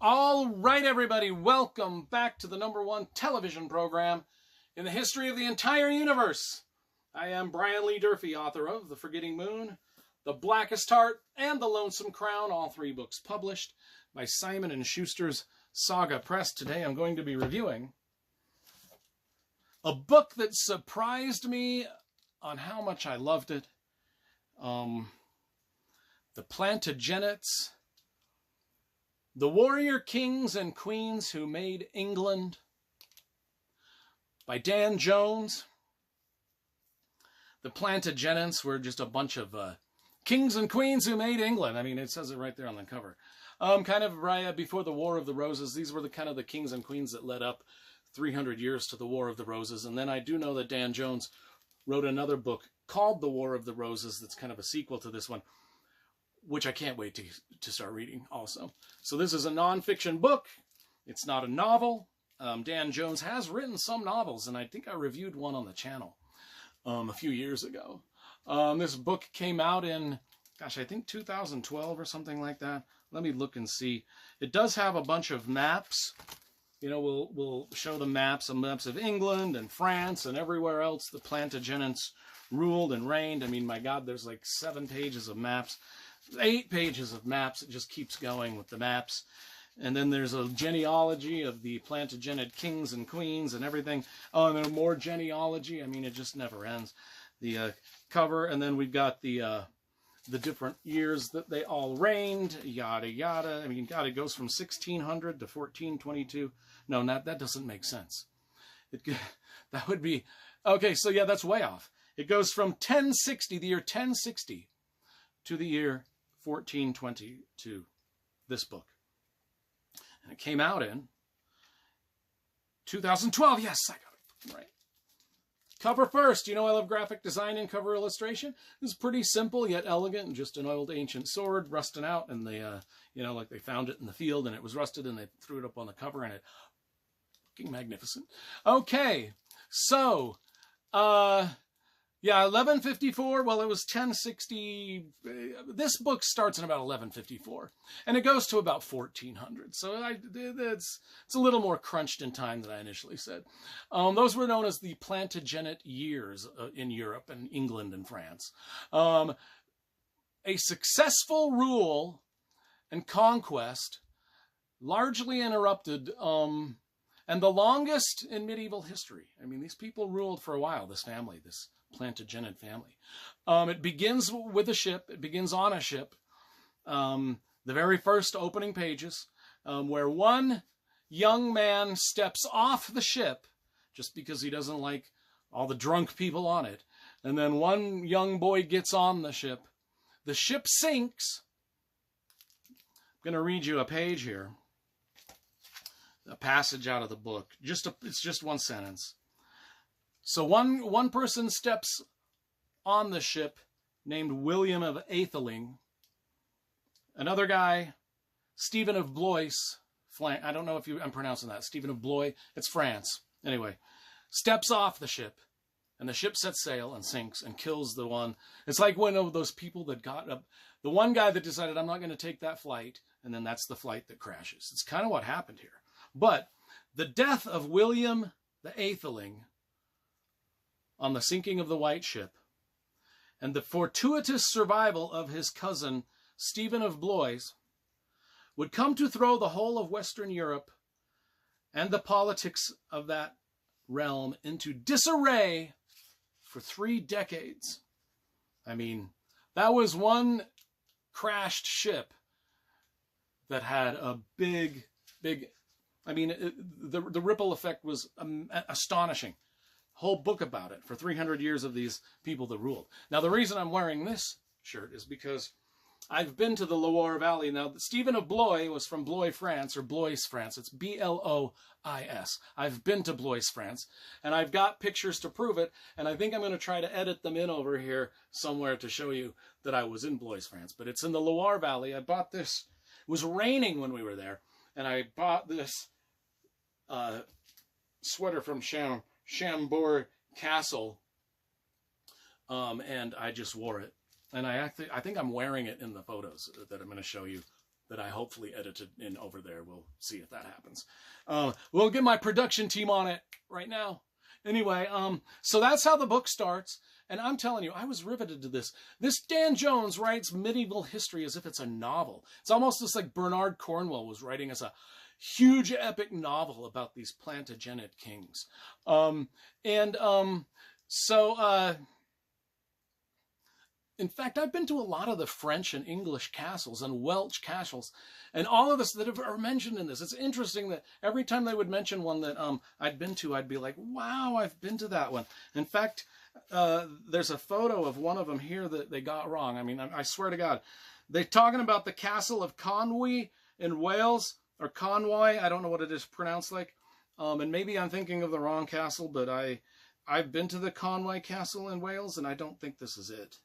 All right, everybody, welcome back to the #1 television program in the history of the entire universe. I am Brian Lee Durfee, author of The Forgetting Moon, The Blackest Heart, and The Lonesome Crown, all 3 books published by Simon & Schuster's Saga Press. Today I'm going to be reviewing a book that surprised me on how much I loved it. The Plantagenets, The Warrior Kings and Queens Who Made England, by Dan Jones. The Plantagenets were just a bunch of kings and queens who made England. I mean, it says it right there on the cover. Kind of right before the War of the Roses. These were the kind of the kings and queens that led up 300 years to the War of the Roses. And then I do know that Dan Jones wrote another book called The War of the Roses that's kind of a sequel to this one, which I can't wait to start reading also. So this is a nonfiction book. It's not a novel. Dan Jones has written some novels, and I think I reviewed one on the channel a few years ago. This book came out in, gosh, I think 2012 or something like that. Let me look and see. It does have a bunch of maps. You know, we'll show the maps of England and France and everywhere else the Plantagenets ruled and reigned. I mean, my God, there's like 7 pages of maps. 8 pages of maps. It just keeps going with the maps. And then there's a genealogy of the Plantagenet kings and queens and everything. Oh, and then more genealogy. I mean, it just never ends. The cover, and then we've got the different years that they all reigned, yada, yada. I mean, God, it goes from 1600 to 1422. No, that doesn't make sense. That would be... Okay, so yeah, that's way off. It goes from 1060, the year 1060, to the year 1422, this book. And it came out in 2012. Yes, I got it right. Cover first. You know I love graphic design and cover illustration. This is pretty simple yet elegant, and just an old ancient sword rusting out, and they, you know, like they found it in the field and it was rusted and they threw it up on the cover and it fucking magnificent. Okay, so, yeah, 1154, well, it was 1060. This book starts in about 1154, and it goes to about 1400. So it's a little more crunched in time than I initially said. Those were known as the Plantagenet years in Europe and England and France. A successful rule and conquest, largely interrupted, and the longest in medieval history. I mean, these people ruled for a while, this family, this Plantagenet family. It begins with a ship. It begins on a ship. The very first opening pages, where one young man steps off the ship just because he doesn't like all the drunk people on it. And then one young boy gets on the ship. The ship sinks. I'm going to read you a page here. A passage out of the book. It's just one sentence. So one person steps on the ship named William of Atheling. Another guy, Stephen of Blois, I don't know if I'm pronouncing that, Stephen of Blois, it's France. Anyway, steps off the ship, and the ship sets sail and sinks and kills the one. It's like one of those people that got up, the one guy that decided, I'm not going to take that flight, and then that's the flight that crashes. It's kind of what happened here. But the death of William the Atheling on the sinking of the White Ship, and the fortuitous survival of his cousin, Stephen of Blois, would come to throw the whole of Western Europe and the politics of that realm into disarray for 3 decades. I mean, that was one crashed ship that had a big, I mean, the ripple effect was astonishing. Whole book about it for 300 years of these people that ruled. Now, the reason I'm wearing this shirt is because I've been to the Loire Valley. Now, Stephen of Blois was from Blois, France, or Blois, France. It's B-L-O-I-S. I've been to Blois, France, and I've got pictures to prove it, and I think I'm going to try to edit them in over here somewhere to show you that I was in Blois, France. But it's in the Loire Valley. I bought this. It was raining when we were there, and I bought this sweater from Chambord Castle, and I just wore it. And I think I'm wearing it in the photos that I'm going to show you that I hopefully edited in over there. We'll see if that happens. We'll get my production team on it right now. Anyway, so that's how the book starts. And I'm telling you, I was riveted to this. This Dan Jones writes medieval history as if it's a novel. It's almost just like Bernard Cornwell was writing as a huge epic novel about these Plantagenet kings. In fact, I've been to a lot of the French and English castles and Welsh castles, and all of this that are mentioned in this. It's interesting that every time they would mention one that I'd been to, I'd be like, wow, I've been to that one. In fact, there's a photo of one of them here that they got wrong. I mean, I swear to God. They're talking about the castle of Conwy in Wales, or Conwy, I don't know what it is pronounced like. And maybe I'm thinking of the wrong castle, but I've been to the Conwy Castle in Wales, and I don't think this is it.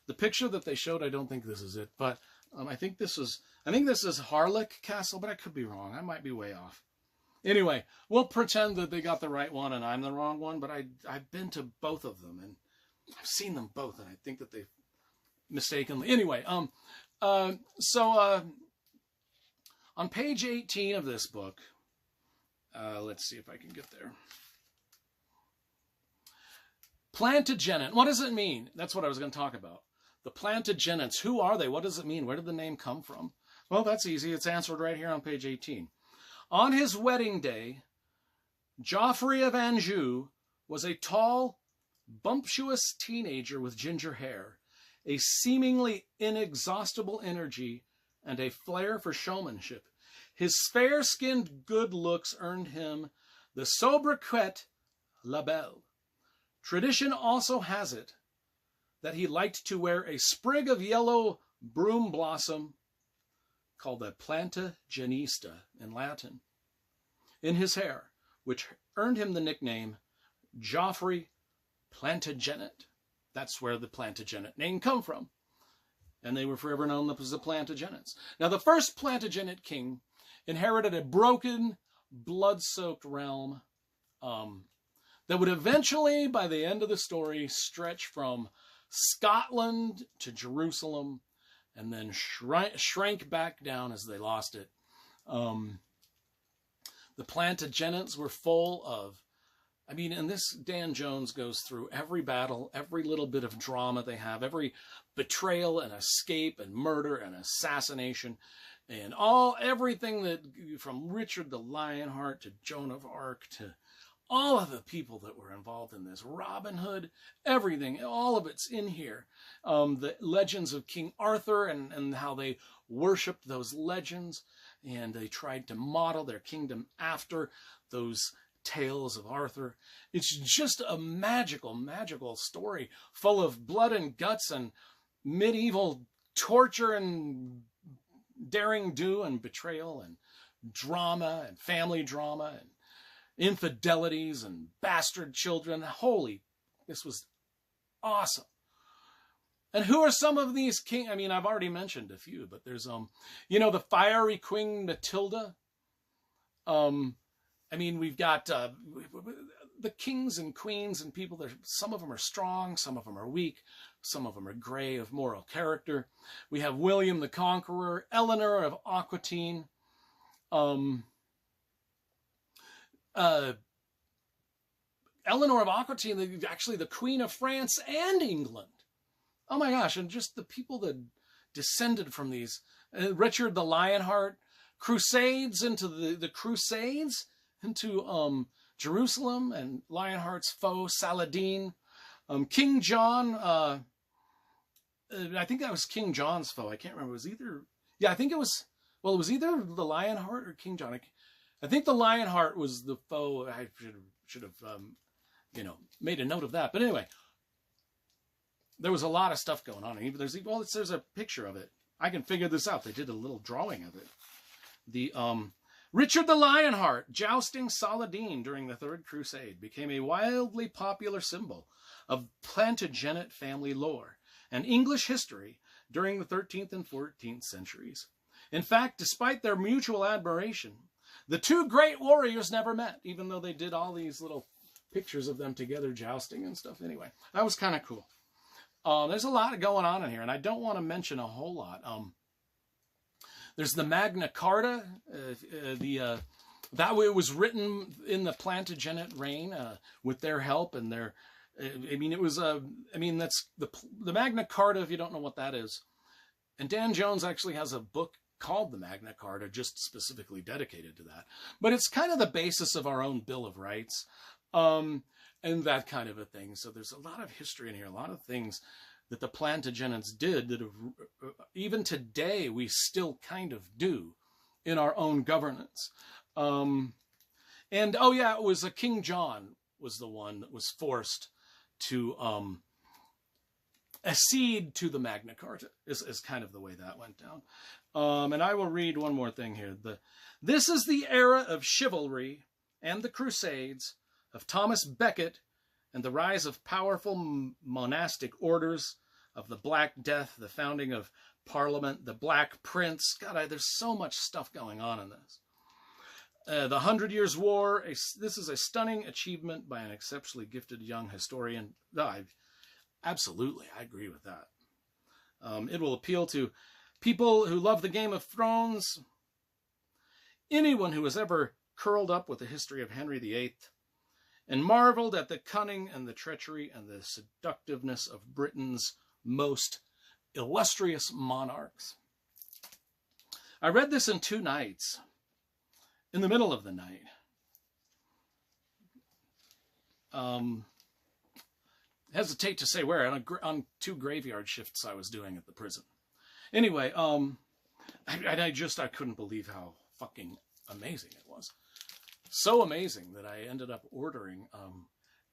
The picture that they showed, I don't think this is it, but I think this is Harlech Castle, but I could be wrong. I might be way off. Anyway, we'll pretend that they got the right one and I'm the wrong one, but I've been to both of them, and I've seen them both, and I think that they've mistakenly. Anyway, on page 18 of this book, let's see if I can get there. Plantagenet, what does it mean? That's what I was going to talk about. The Plantagenets, who are they? What does it mean? Where did the name come from? Well, that's easy. It's answered right here on page 18. On his wedding day, Geoffrey of Anjou was a tall, bumptious teenager with ginger hair, a seemingly inexhaustible energy, and a flair for showmanship. His fair-skinned good looks earned him the sobriquet La Belle. Tradition also has it that he liked to wear a sprig of yellow broom blossom, called a Plantagenista in Latin, in his hair, which earned him the nickname Geoffrey Plantagenet. That's where the Plantagenet name come from. And they were forever known as the Plantagenets. Now, the first Plantagenet king inherited a broken, blood-soaked realm that would eventually, by the end of the story, stretch from Scotland to Jerusalem, and then shrank back down as they lost it. The Plantagenets were full of, and this Dan Jones goes through every battle, every little bit of drama they have, every betrayal and escape and murder and assassination, and everything that, from Richard the Lionheart to Joan of Arc to all of the people that were involved in this, Robin Hood, everything, all of it's in here. The legends of King Arthur and how they worshipped those legends, and they tried to model their kingdom after those tales of Arthur. It's just a magical, magical story full of blood and guts and medieval torture and daring do and betrayal and drama and family drama and infidelities and bastard children. Holy, this was awesome. And who are some of these kings? I've already mentioned a few, but there's, the fiery Queen Matilda. We've got the kings and queens and people. Some of them are strong, some of them are weak, some of them are gray of moral character. We have William the Conqueror, Eleanor of Aquitaine, Eleanor of Aquitaine, actually the Queen of France and England. Oh my gosh, and just the people that descended from these. Richard the Lionheart, Crusades into the Crusades into Jerusalem, and Lionheart's foe, Saladin. King John, I think that was King John's foe. I can't remember. It was either, I think it was either the Lionheart or King John. I think the Lionheart was the foe. I should have, made a note of that. But anyway, there was a lot of stuff going on. There's a picture of it. I can figure this out. They did a little drawing of it. The Richard the Lionheart jousting Saladin during the Third Crusade became a wildly popular symbol of Plantagenet family lore and English history during the 13th and 14th centuries. In fact, despite their mutual admiration, the two great warriors never met, even though they did all these little pictures of them together jousting and stuff. Anyway, that was kind of cool. There's a lot going on in here, and I don't want to mention a whole lot. There's the Magna Carta. That way it was written in the Plantagenet reign with their help and their. I mean, it was that's the Magna Carta. If you don't know what that is, and Dan Jones actually has a book called the Magna Carta, just specifically dedicated to that. But it's kind of the basis of our own Bill of Rights, and that kind of a thing. So there's a lot of history in here, a lot of things that the Plantagenets did that have, even today we still kind of do in our own governance. And oh yeah, it was King John was the one that was forced to accede to the Magna Carta, is kind of the way that went down. And I will read one more thing here. This is the era of chivalry and the Crusades, of Thomas Becket and the rise of powerful monastic orders, of the Black Death, the founding of Parliament, the Black Prince. God, there's so much stuff going on in this. The 100 Years' War. This is a stunning achievement by an exceptionally gifted young historian. Absolutely, I agree with that. It will appeal to people who love the Game of Thrones, anyone who has ever curled up with the history of Henry VIII and marveled at the cunning and the treachery and the seductiveness of Britain's most illustrious monarchs. I read this in 2 nights, in the middle of the night. Hesitate to say where, on 2 graveyard shifts I was doing at the prison. Anyway, I couldn't believe how fucking amazing it was. So amazing that I ended up ordering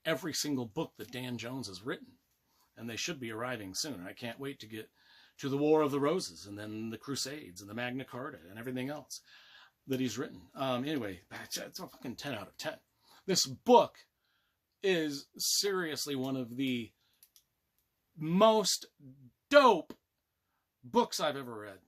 every single book that Dan Jones has written. And they should be arriving soon. I can't wait to get to the War of the Roses, and then the Crusades, and the Magna Carta, and everything else that he's written. Anyway, it's a fucking 10 out of 10. This book is seriously one of the most dope books I've ever read.